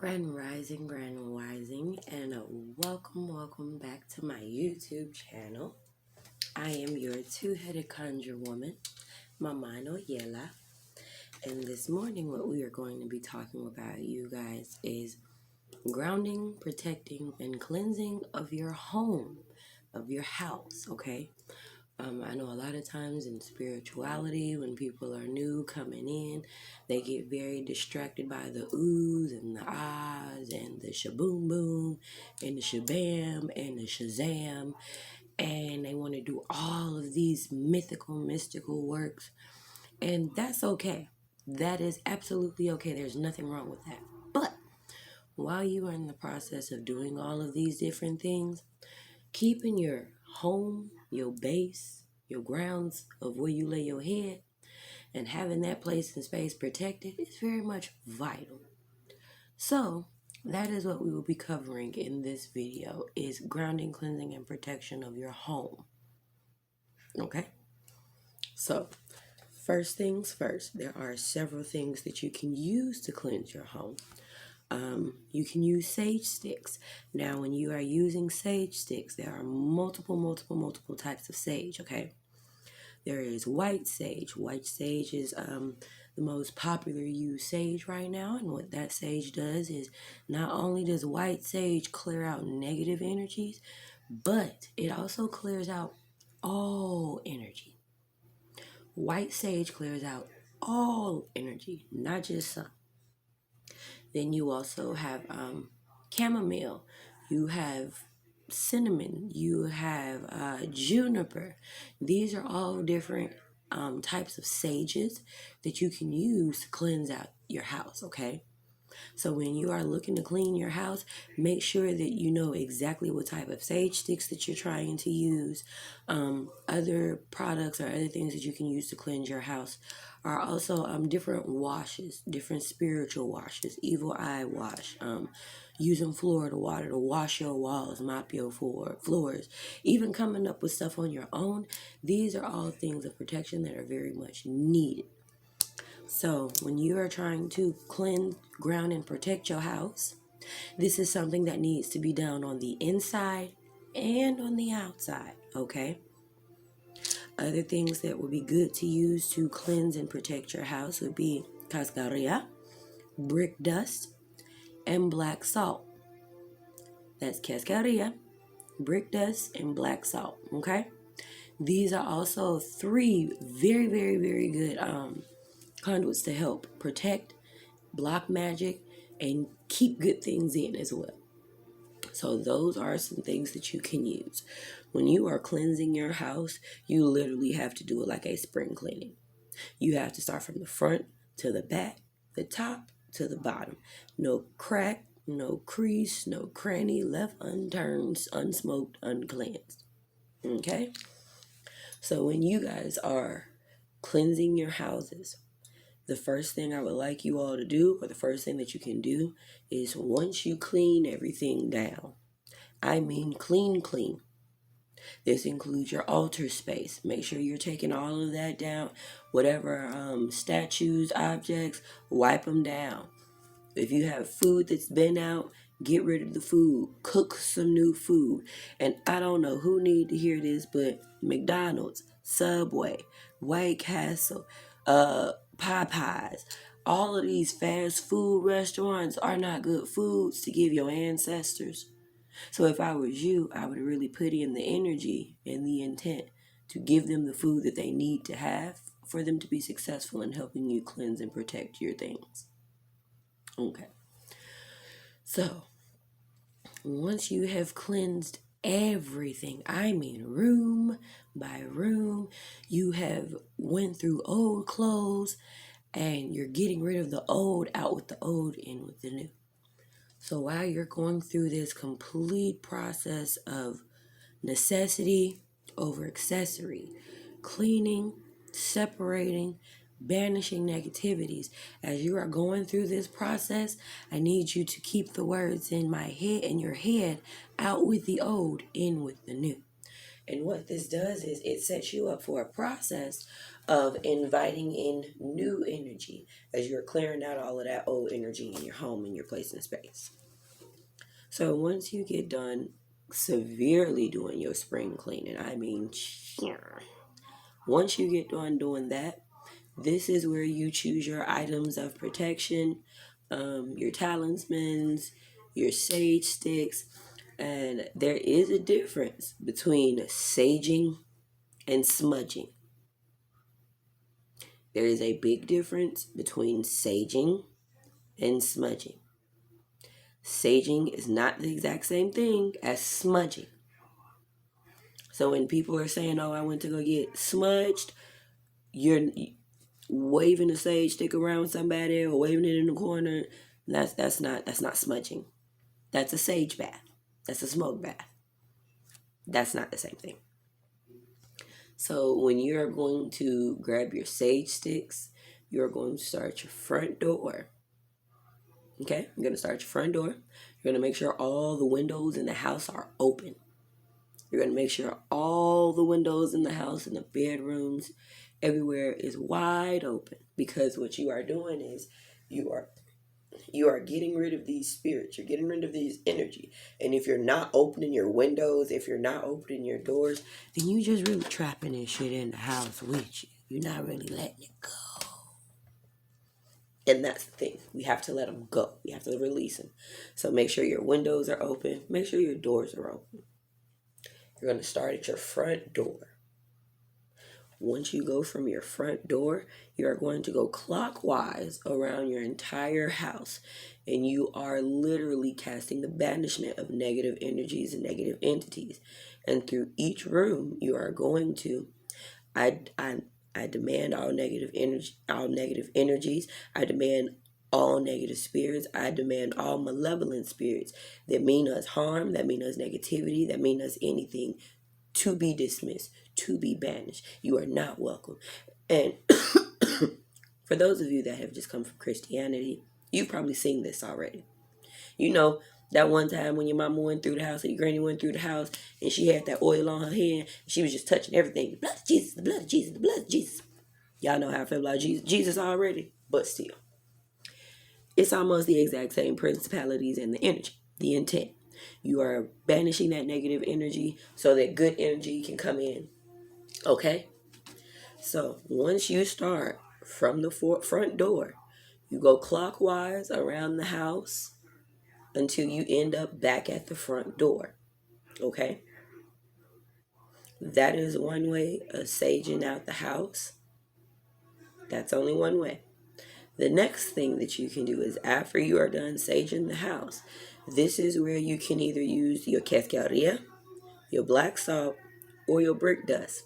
Grand Rising, and welcome back to my YouTube channel. I am your two-headed conjure woman, Mama Noyela, and this morning what we are going to be talking about, you guys, is grounding, protecting, and cleansing of your home, of your house, okay? I know a lot of times in spirituality, when people are new coming in, they get very distracted by the oohs and the ahs and the shaboom boom and the shabam and the shazam, and they want to do all of these mystical works, and that's okay. That is absolutely okay. There's nothing wrong with that. But while you are in the process of doing all of these different things, keeping your home, your base, your grounds of where you lay your head, and having that place and space protected is very much vital. So that is what we will be covering in this video, is grounding, cleansing, and protection of your home. Okay? So first things first, there are several things that you can use to cleanse your home. You can use sage sticks. Now, when you are using sage sticks, there are multiple types of sage, okay? There is white sage. White sage is the most popular used sage right now. And what that sage does is, not only does white sage clear out negative energies, but it also clears out all energy. White sage clears out all energy, not just some. Then you also have chamomile. You have cinnamon. You have juniper. These are all different types of sages that you can use to cleanse out your house, okay? So when you are looking to clean your house, make sure that you know exactly what type of sage sticks that you're trying to use. Other products or other things that you can use to cleanse your house are also different washes, different spiritual washes, evil eye wash, using Florida water to wash your walls, mop your floors, even coming up with stuff on your own. These are all things of protection that are very much needed. So when you are trying to cleanse, ground, and protect your house, this is something that needs to be done on the inside and on the outside, okay? Other things that would be good to use to cleanse and protect your house would be cascarilla, brick dust, and black salt. That's cascarilla, brick dust, and black salt, okay? These are also three very good conduits to help protect, block magic, and keep good things in as well. So those are some things that you can use. When you are cleansing your house, you literally have to do it like a spring cleaning. You have to start from the front to the back, the top to the bottom. No crack, no crease, no cranny left unturned, unsmoked, uncleansed. Okay? So when you guys are cleansing your houses, the first thing I would like you all to do, or the first thing that you can do, is once you clean everything down, I mean clean. This includes your altar space. Make sure you're taking all of that down. Whatever statues, objects, wipe them down. If you have food that's been out, get rid of the food. Cook some new food. And I don't know who need to hear this, but McDonald's, Subway, White Castle, Popeyes, all of these fast food restaurants are not good foods to give your ancestors. So if I was you, I would really put in the energy and the intent to give them the food that they need to have for them to be successful in helping you cleanse and protect your things. Okay. So once you have cleansed everything, I mean room by room, you have went through old clothes and you're getting rid of the old, out with the old, in with the new. So while you're going through this complete process of necessity over accessory, cleaning, separating, banishing negativities, as you are going through this process, I need you to keep the words in my head, in your head, out with the old, in with the new. And what this does is it sets you up for a process of inviting in new energy as you're clearing out all of that old energy in your home and your place and space. So once you get done severely doing your spring cleaning, I mean, once you get done doing that, this is where you choose your items of protection, your talismans, your sage sticks, and there is a difference between saging and smudging. There is a big difference between saging and smudging. Saging is not the exact same thing as smudging. So when people are saying, "Oh, I went to go get smudged," you're waving a sage stick around somebody or waving it in the corner. That's not smudging. That's a sage bath. That's a smoke bath. That's not the same thing. So when you're going to grab your sage sticks, you're going to start your front door. Okay? You're going to start your front door. You're going to make sure all the windows in the house are open. You're going to make sure all the windows in the house, in the bedrooms, everywhere is wide open, because what you are doing is you are getting rid of these spirits. You're getting rid of these energy. And if you're not opening your windows, if you're not opening your doors, then you just really trapping this shit in the house with you. You're not really letting it go. And that's the thing. We have to let them go. We have to release them. So make sure your windows are open. Make sure your doors are open. You're going to start at your front door. Once you go from your front door, you are going to go clockwise around your entire house. And you are literally casting the banishment of negative energies and negative entities. And through each room, you are going to, I demand all negative energies. I demand all negative spirits. I demand all malevolent spirits that mean us harm, that mean us negativity, that mean us anything, to be dismissed, to be banished. You are not welcome. And for those of you that have just come from Christianity, you've probably seen this already. You know, that one time when your mama went through the house, or your granny went through the house, and she had that oil on her hand, she was just touching everything. The blood of Jesus, the blood of Jesus, the blood of Jesus. Y'all know how I feel about Jesus already, but still. It's almost the exact same principalities and the energy, the intent. You are banishing that negative energy so that good energy can come in. Okay? So once you start from the front door, you go clockwise around the house until you end up back at the front door. Okay? That is one way of saging out the house. That's only one way. The next thing that you can do is, after you are done saging the house, this is where you can either use your cascaria, your black salt, or your brick dust.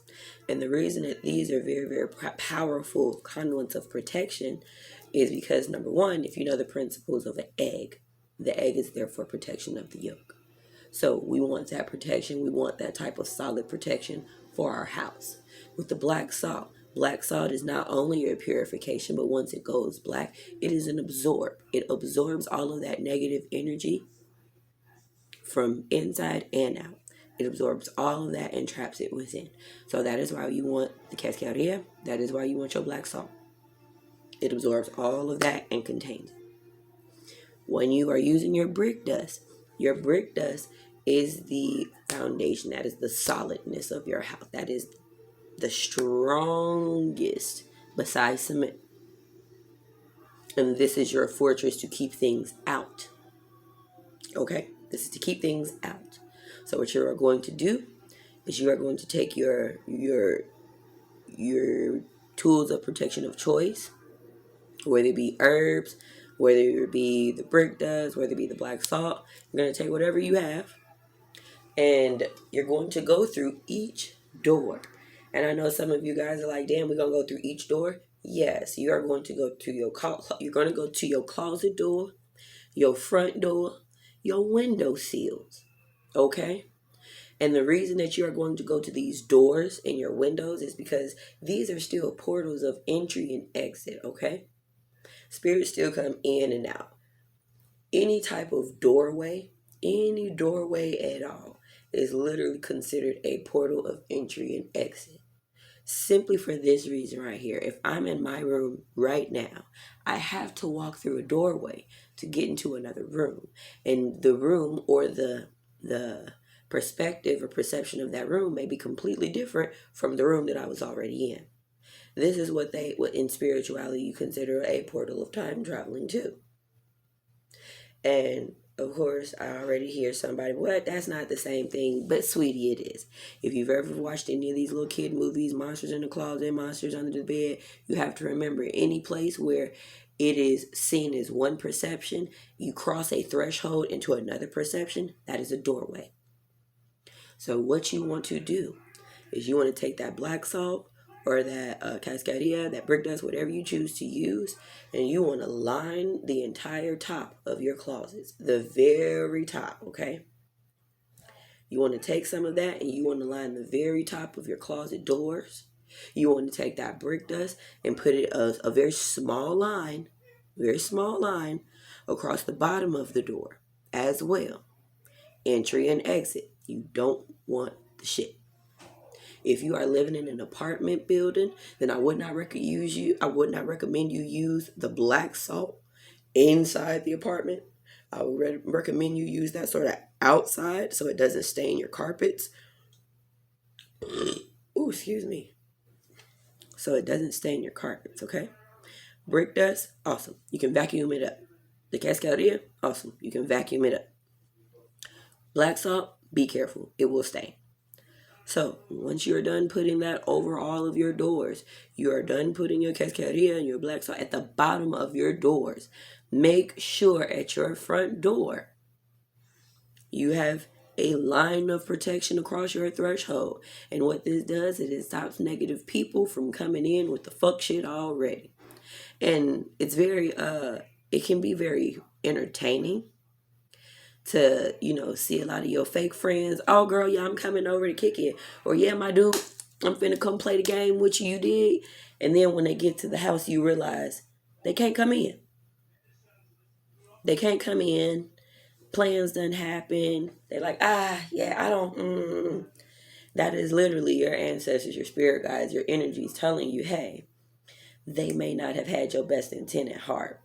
And the reason that these are very, very powerful conduits of protection is because, number one, if you know the principles of an egg, the egg is there for protection of the yolk. So we want that protection. We want that type of solid protection for our house. With the black salt is not only a purification, but once it goes black, it is an absorb. It absorbs all of that negative energy from inside and out. It absorbs all of that and traps it within. So that is why you want the cascaria. That is why you want your black salt. It absorbs all of that and contains it. When you are using your brick dust is the foundation. That is the solidness of your house. That is the strongest besides cement. And this is your fortress to keep things out. Okay? This is to keep things out. So what you are going to do is you are going to take your tools of protection of choice, whether it be herbs, whether it be the brick dust, whether it be the black salt. You're going to take whatever you have, and you're going to go through each door. And I know some of you guys are like, damn, we're going to go through each door. Yes, you are going to go to your closet door, your front door, your window sills. Okay? And the reason that you are going to go to these doors and your windows is because these are still portals of entry and exit, okay? Spirits still come in and out. Any type of doorway, any doorway at all, is literally considered a portal of entry and exit. Simply for this reason right here. If I'm in my room right now, I have to walk through a doorway to get into another room. And the room or the perspective or perception of that room may be completely different from the room that I was already in. This is what in spirituality you consider a portal of time traveling too. And of course, I already hear somebody, what? That's not the same thing. But sweetie, it is. If you've ever watched any of these little kid movies, Monsters in the Closet, Monsters Under the Bed, you have to remember any place where it is seen as one perception, you cross a threshold into another perception, that is a doorway. So what you want to do is you want to take that black salt or that cascadia, that brick dust, whatever you choose to use, and you want to line the entire top of your closets, the very top, okay? You want to take some of that and you want to line the very top of your closet doors. You want to take that brick dust and put it a very small line across the bottom of the door as well. Entry and exit. You don't want the shit. If you are living in an apartment building, then I would not recommend you use the black salt inside the apartment. I would recommend you use that sort of outside so it doesn't stain your carpets. Ooh, excuse me. So it doesn't stain your carpets, okay? Brick dust, awesome. You can vacuum it up. The cascadia, awesome. You can vacuum it up. Black salt, be careful. It will stain. So once you're done putting that over all of your doors, you are done putting your cascadia and your black salt at the bottom of your doors. Make sure at your front door you have a line of protection across your threshold. And what this does is it stops negative people from coming in with the fuck shit already. And it's it can be very entertaining to, see a lot of your fake friends. Oh, girl, yeah, I'm coming over to kick it. Or, yeah, my dude, I'm finna come play the game with you, dig? And then when they get to the house, you realize they can't come in. They can't come in. Plans done happen. They're like, yeah, I don't. That is literally your ancestors, your spirit guides, your energies telling you, hey, they may not have had your best intent at heart.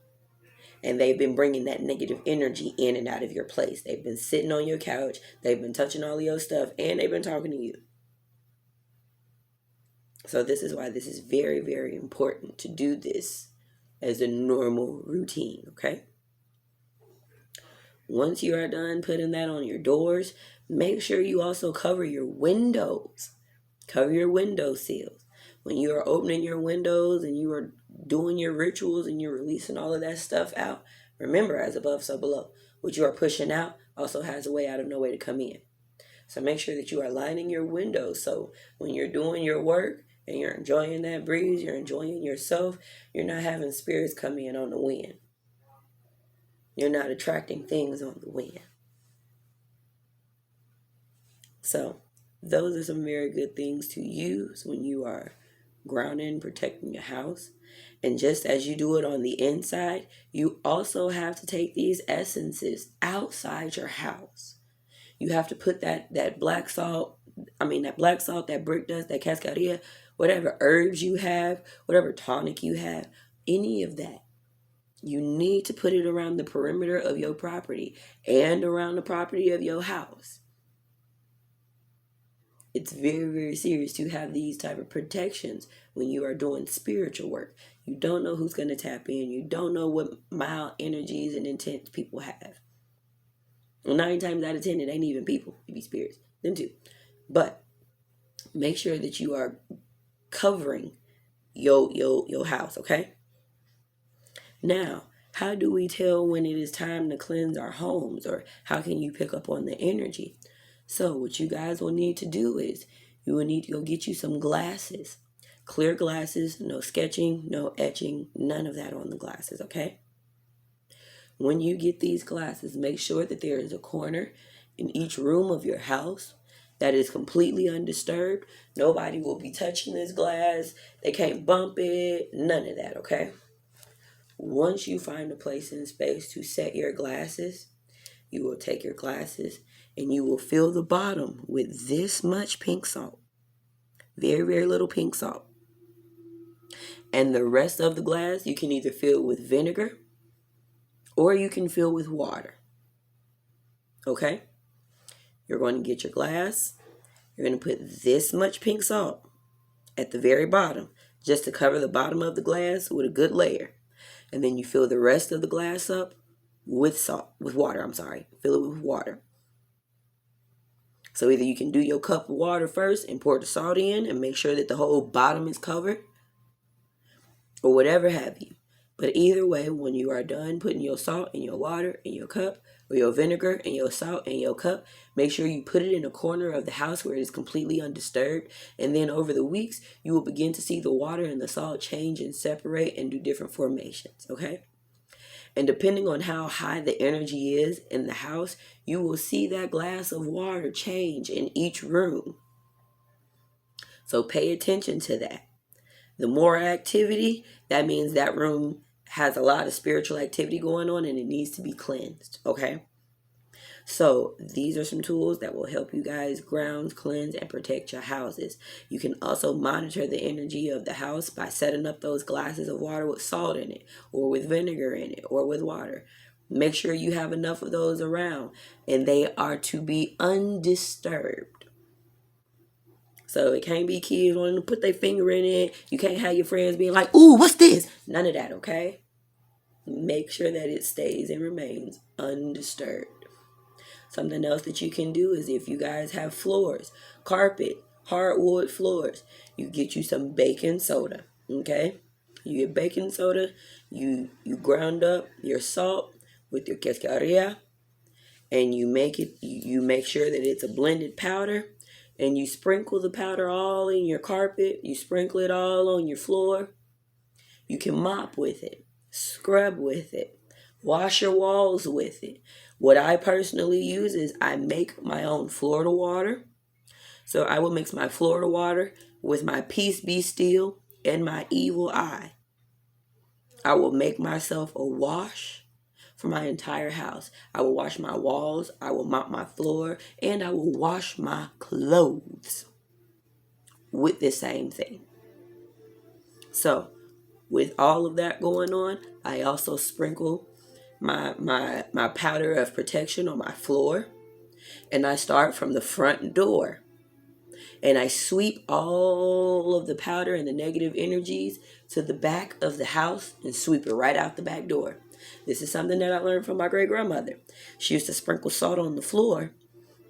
And they've been bringing that negative energy in and out of your place. They've been sitting on your couch. They've been touching all of your stuff. And they've been talking to you. So this is why this is very, very important to do this as a normal routine, okay? Once you are done putting that on your doors, make sure you also cover your windows. Cover your window sills. When you are opening your windows and you are doing your rituals and you're releasing all of that stuff out, remember, as above, so below. What you are pushing out also has a way out of no way to come in. So make sure that you are lining your windows. So when you're doing your work and you're enjoying that breeze, you're enjoying yourself, you're not having spirits come in on the wind. You're not attracting things on the wind. So those are some very good things to use when you are grounding, protecting your house. And just as you do it on the inside, you also have to take these essences outside your house. You have to put that black salt, that brick dust, that cascadia, whatever herbs you have, whatever tonic you have, any of that. You need to put it around the perimeter of your property and around the property of your house. It's very, very serious to have these type of protections when you are doing spiritual work. You don't know who's going to tap in. You don't know what mild energies and intents people have. Well, 9 times out of 10, it ain't even people. It be spirits. Them too. But make sure that you are covering your house, okay? Now, how do we tell when it is time to cleanse our homes, or how can you pick up on the energy? So what you guys will need to do is you will need to go get you some glasses. Clear glasses, no sketching, no etching, none of that on the glasses, okay? When you get these glasses, make sure that there is a corner in each room of your house that is completely undisturbed. Nobody will be touching this glass. They can't bump it, none of that, okay? Once you find a place in space to set your glasses, you will take your glasses and you will fill the bottom with this much pink salt. Very, very little pink salt. And the rest of the glass, you can either fill with vinegar or you can fill with water. Okay? You're going to get your glass. You're going to put this much pink salt at the very bottom, just to cover the bottom of the glass with a good layer. And then you fill the rest of the glass up with water. Fill it with water. So either you can do your cup of water first and pour the salt in and make sure that the whole bottom is covered, or whatever have you. But either way, when you are done putting your salt and your water in your cup, or your vinegar and your salt in your cup, make sure you put it in a corner of the house where it is completely undisturbed. And then over the weeks, you will begin to see the water and the salt change and separate and do different formations, okay? And depending on how high the energy is in the house, you will see that glass of water change in each room. So pay attention to that. The more activity, that means that room has a lot of spiritual activity going on and it needs to be cleansed, okay? So these are some tools that will help you guys ground, cleanse, and protect your houses. You can also monitor the energy of the house by setting up those glasses of water with salt in it, or with vinegar in it, or with water. Make sure you have enough of those around, and they are to be undisturbed. So it can't be kids wanting to put their finger in it. You can't have your friends being like, ooh, what's this? None of that, okay? Make sure that it stays and remains undisturbed. Something else that you can do is if you guys have floors, carpet, hardwood floors, you get you some baking soda, okay? You get baking soda, you ground up your salt with your cascarilla, and you make sure that it's a blended powder, and you sprinkle the powder all in your carpet, you sprinkle it all on your floor. You can mop with it, scrub with it, wash your walls with it. What I personally use is I make my own Florida water. So I will mix my Florida water with my Peace Be Still and my Evil Eye. I will make myself a wash for my entire house. I will wash my walls, I will mop my floor, and I will wash my clothes with the same thing. So with all of that going on, I also sprinkle my powder of protection on my floor, and I start from the front door, and I sweep all of the powder and the negative energies to the back of the house and sweep it right out the back door. This is something that I learned from my great grandmother. She used to sprinkle salt on the floor,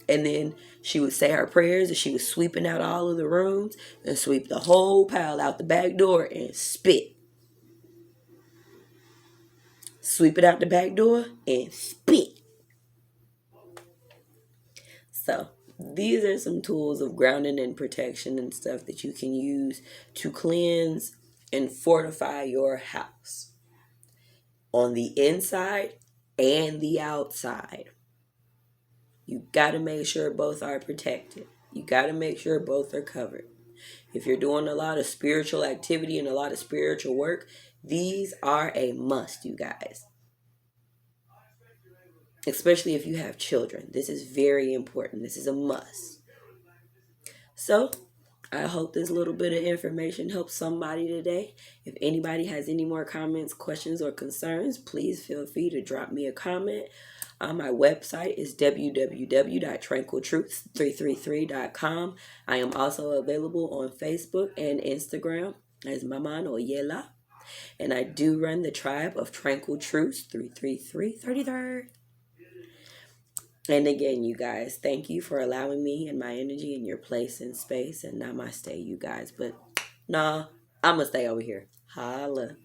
and then she would say her prayers, and she was sweeping out all of the rooms and sweep the whole pile out the back door and spit. Sweep it out the back door and spit. So these are some tools of grounding and protection and stuff that you can use to cleanse and fortify your house on the inside and the outside. You got to make sure both are protected. You got to make sure both are covered. If you're doing a lot of spiritual activity and a lot of spiritual work, these are a must, you guys. Especially if you have children. This is very important. This is a must. So, I hope this little bit of information helps somebody today. If anybody has any more comments, questions, or concerns, please feel free to drop me a comment. My website is www.tranquiltruths333.com. I am also available on Facebook and Instagram as Mama Oyela. And I do run the tribe of Tranquil Truths 333 33rd. And again, you guys, thank you for allowing me and my energy in your place and space. And namaste, you guys. But nah, I'm going to stay over here. Holla.